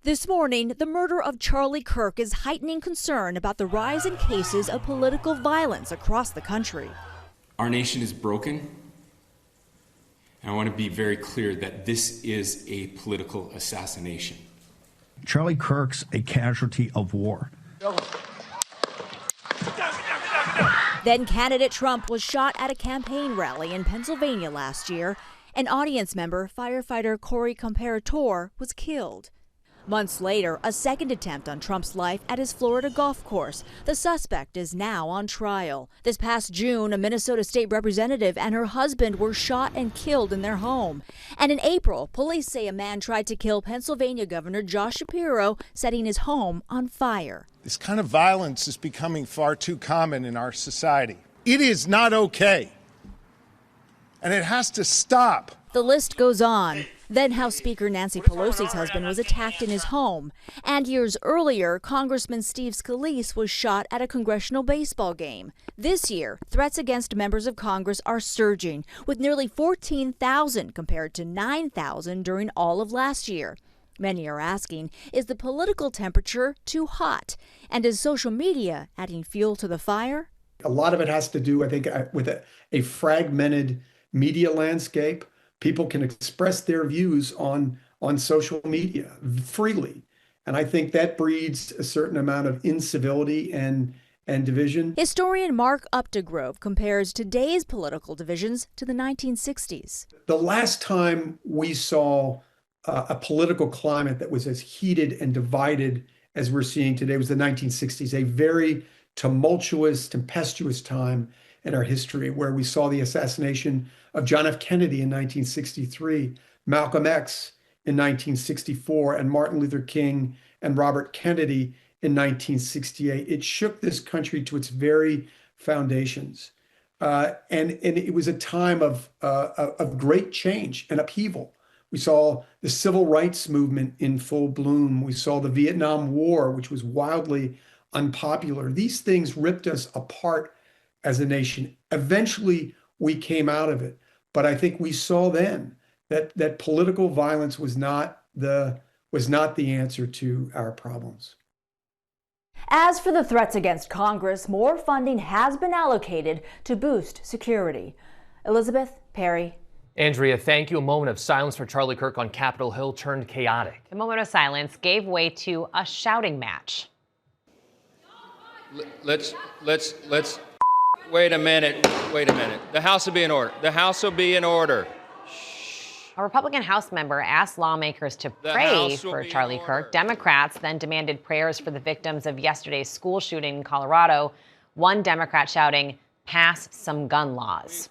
This morning, the murder of Charlie Kirk is heightening concern about the rise in cases of political violence across the country. Our nation is broken, and I want to be very clear that this is a political assassination. Charlie Kirk's a casualty of war. Then candidate Trump was shot at a campaign rally in Pennsylvania last year. An audience member, firefighter Corey Comparator, was killed. Months later, a second attempt on Trump's life at his Florida golf course. The suspect is now on trial. This past June, a Minnesota state representative and her husband were shot and killed in their home. And in April, police say a man tried to kill Pennsylvania Governor Josh Shapiro, setting his home on fire. This kind of violence is becoming far too common in our society. It is not okay, and it has to stop. The list goes on. Then House Speaker Nancy Pelosi's husband was attacked in his home. And years earlier, Congressman Steve Scalise was shot at a congressional baseball game. This year, threats against members of Congress are surging, with nearly 14,000 compared to 9,000 during all of last year. Many are asking, is the political temperature too hot? And is social media adding fuel to the fire? A lot of it has to do, I think, with a fragmented media landscape. People can express their views on social media freely. And I think that breeds a certain amount of incivility and division. Historian Mark Updegrove compares today's political divisions to the 1960s. The last time we saw a political climate that was as heated and divided as we're seeing today was the 1960s, a very tumultuous, tempestuous time in our history, where we saw the assassination of John F. Kennedy in 1963, Malcolm X in 1964, and Martin Luther King and Robert Kennedy in 1968. It shook this country to its very foundations. And it was a time of great change and upheaval. We saw the civil rights movement in full bloom. We saw the Vietnam War, which was wildly unpopular. These things ripped us apart as a nation. Eventually, we came out of it. But I think we saw then that political violence was not the answer to our problems. As for the threats against Congress, more funding has been allocated to boost security. Elizabeth, Perry. Andrea, thank you. A moment of silence for Charlie Kirk on Capitol Hill turned chaotic. The moment of silence gave way to a shouting match. Let's wait a minute. The House will be in order. The House will be in order. A Republican House member asked lawmakers to pray for Charlie Kirk. Democrats then demanded prayers for the victims of yesterday's school shooting in Colorado. One Democrat shouting, "Pass some gun laws."